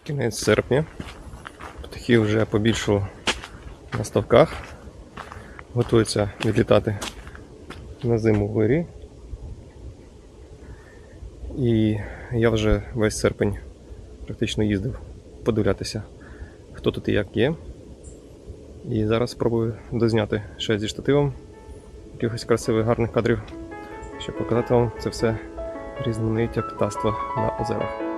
Кінець серпня. Птахів вже побільшало на ставках. Готуються відлітати на зиму в вирі. І я вже весь серпень практично їздив подивлятися, хто тут і як є. І зараз спробую дозняти ще зі штативом якихось красивих гарних кадрів, щоб показати вам це все різноманіття птаства на озерах.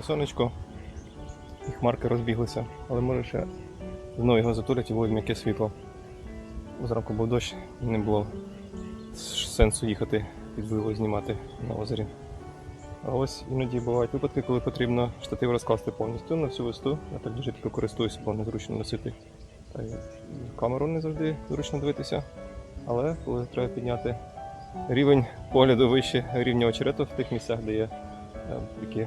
світить сонечко, і хмарки розбіглися, але може ще знову його затулять і буде м'яке світло. Зранку був дощ, не було сенсу їхати підбило знімати на озері. А ось іноді бувають випадки, коли потрібно штатив розкласти повністю на всю висоту. Я так дуже рідко користуюся, бо незручно носити. Та й камеру не завжди зручно дивитися. Але коли треба підняти рівень погляду вище рівня очерету в тих місцях, де є такі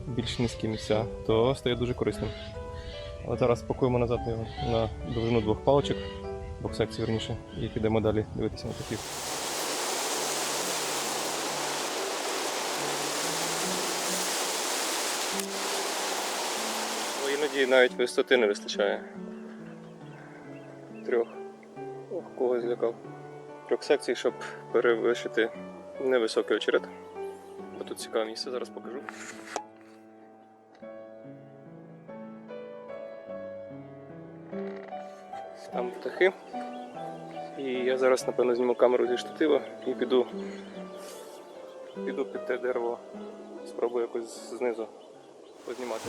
більш низькі місця, то стає дуже корисним. Але зараз спакуємо назад його на довжину 2 паличок, 2 секцій верніше, і підемо далі дивитися на птахів. Іноді навіть висоти не вистачає. 3. Когось злякав. 3 секцій, щоб перевищити невисокий очерет. Бо тут цікаве місце, зараз покажу. Там птахи. І я зараз, напевно, зніму камеру зі штатива і піду під те дерево. Спробую якось знизу познімати.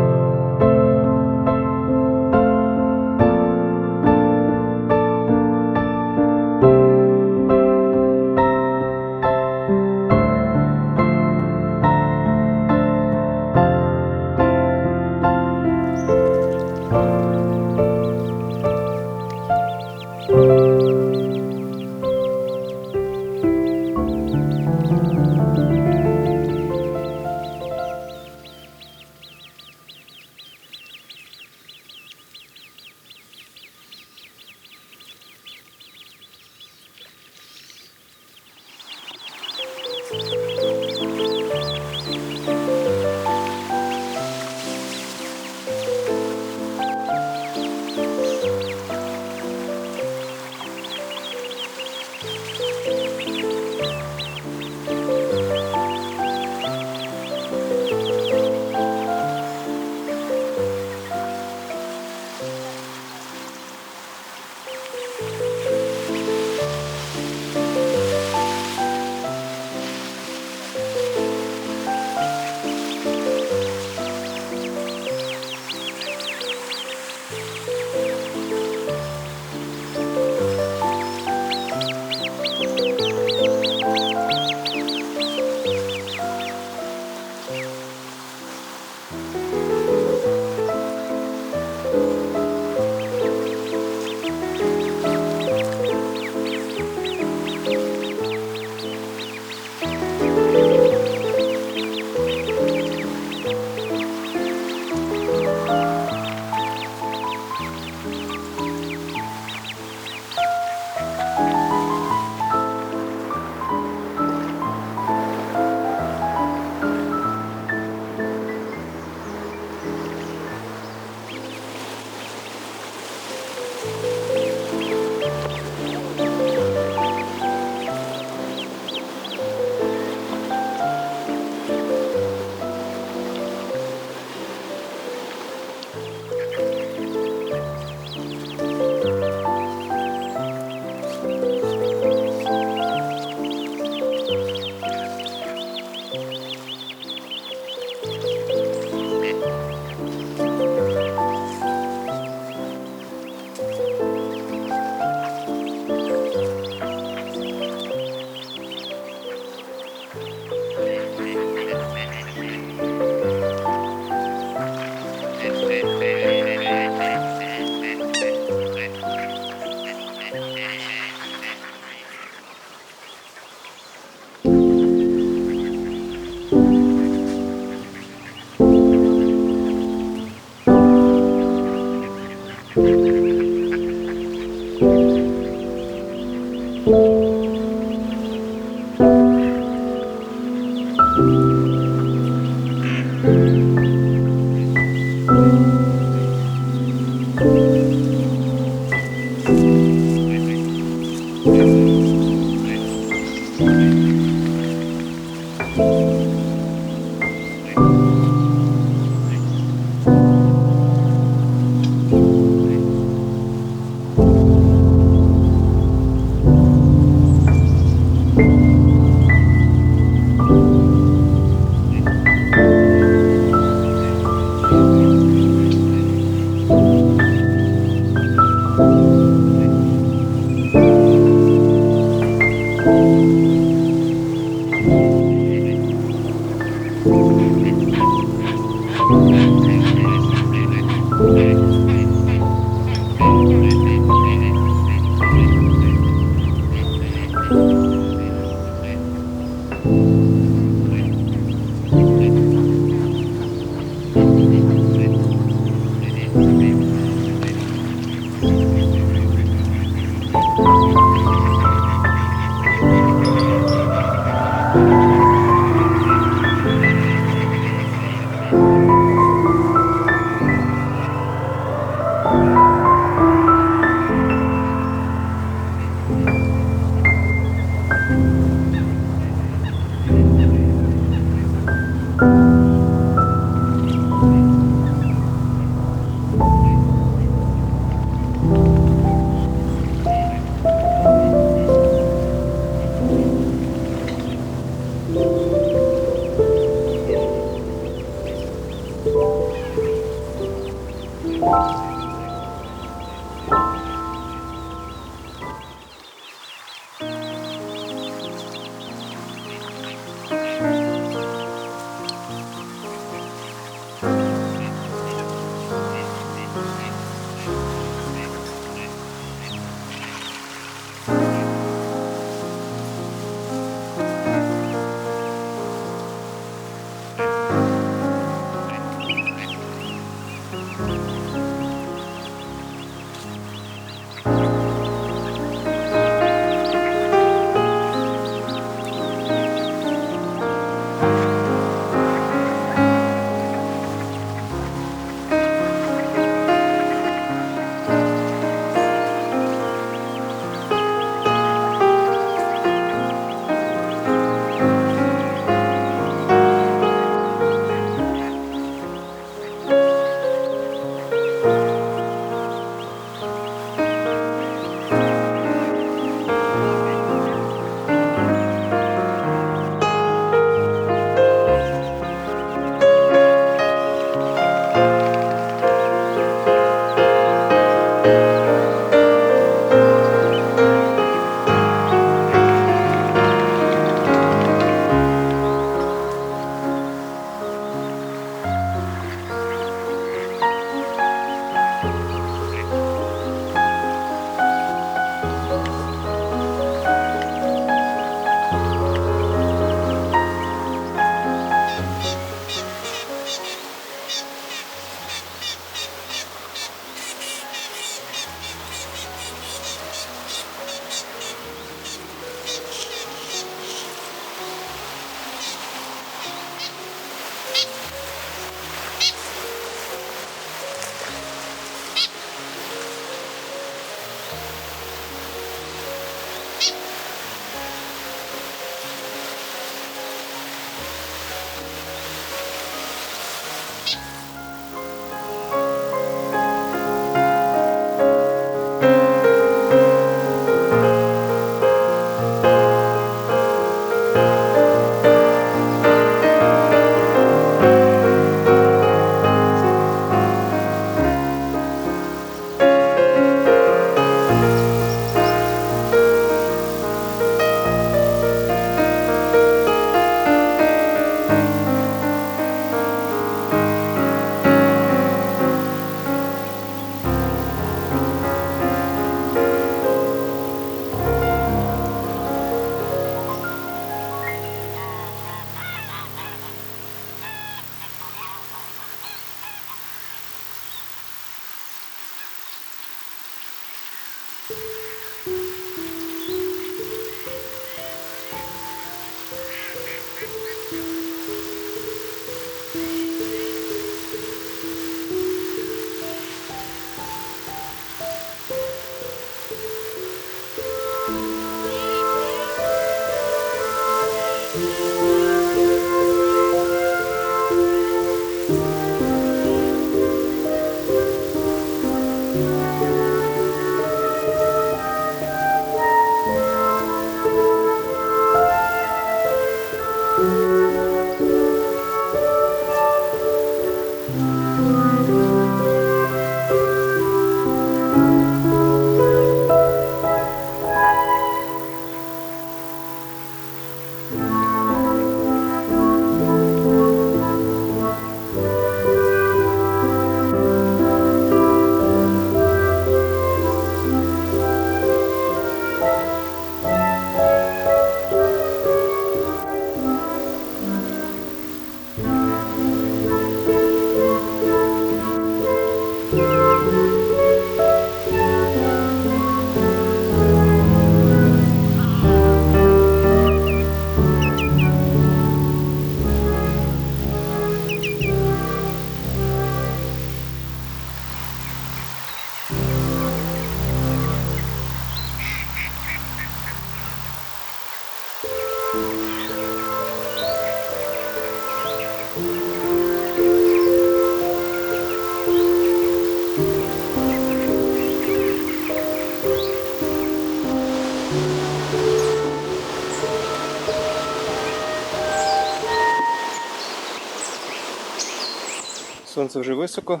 Сонце вже високо.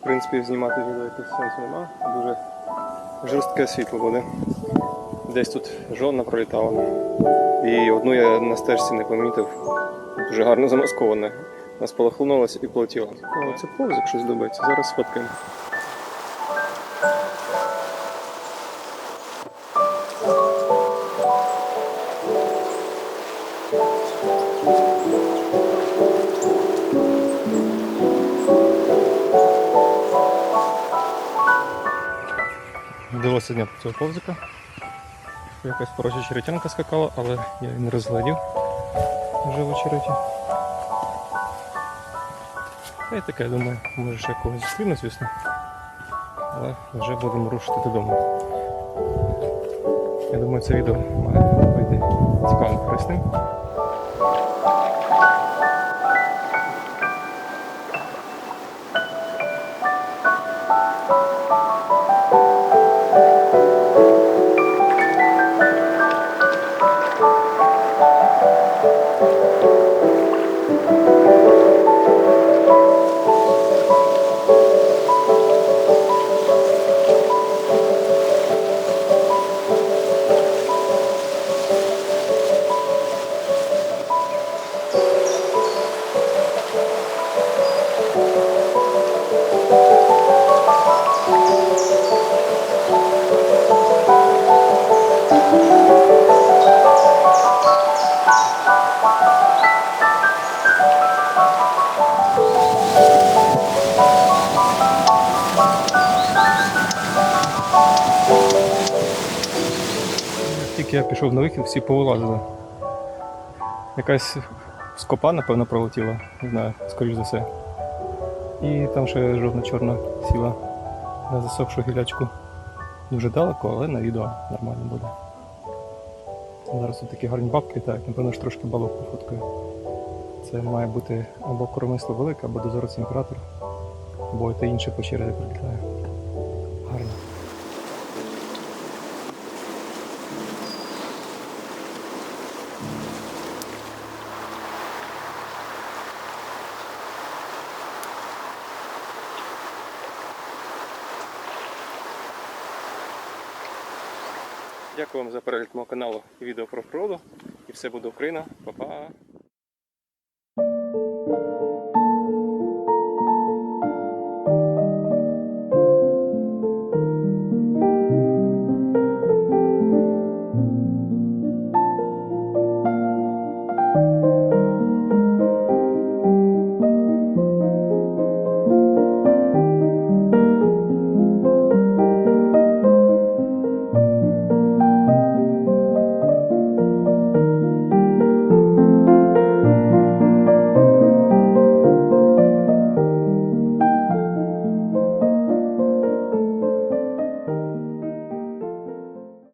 В принципі, знімати відео якось сенсу нема. Дуже жорстке світло буде. Десь тут жодна пролітала. І одну я на стежці не помітив. Дуже гарно замасковане. Вона спалахнулася і полетіла. О, це повзик щось добиться. Зараз сфоткаємо. Вдалося зняти цього повзика. Якась порожня очеретянка скакала, але я її не розглядів вже в очереті. Та й таке, я думаю, може ще когось зустріну, звісно. Але вже будемо рушити додому. Я думаю, це відео має вийти цікавим, корисним. Тільки я пішов на вихід, всі повилазили. Якась скопа, напевно, пролетіла, не знаю, скоріш за все. І там ще жовно-чорна сіла на засохшу гілячку. Дуже далеко, але на відео нормально буде. Зараз тут такі гарні бабки літають, напевно ж трошки балок пофоткаю. Це має бути або коромисло велике, або дозорець імператор, або те інше по черзі прилітає. Гарно. Дякую вам за перегляд мого каналу і відео про природу. І все буде Україна. Па-па!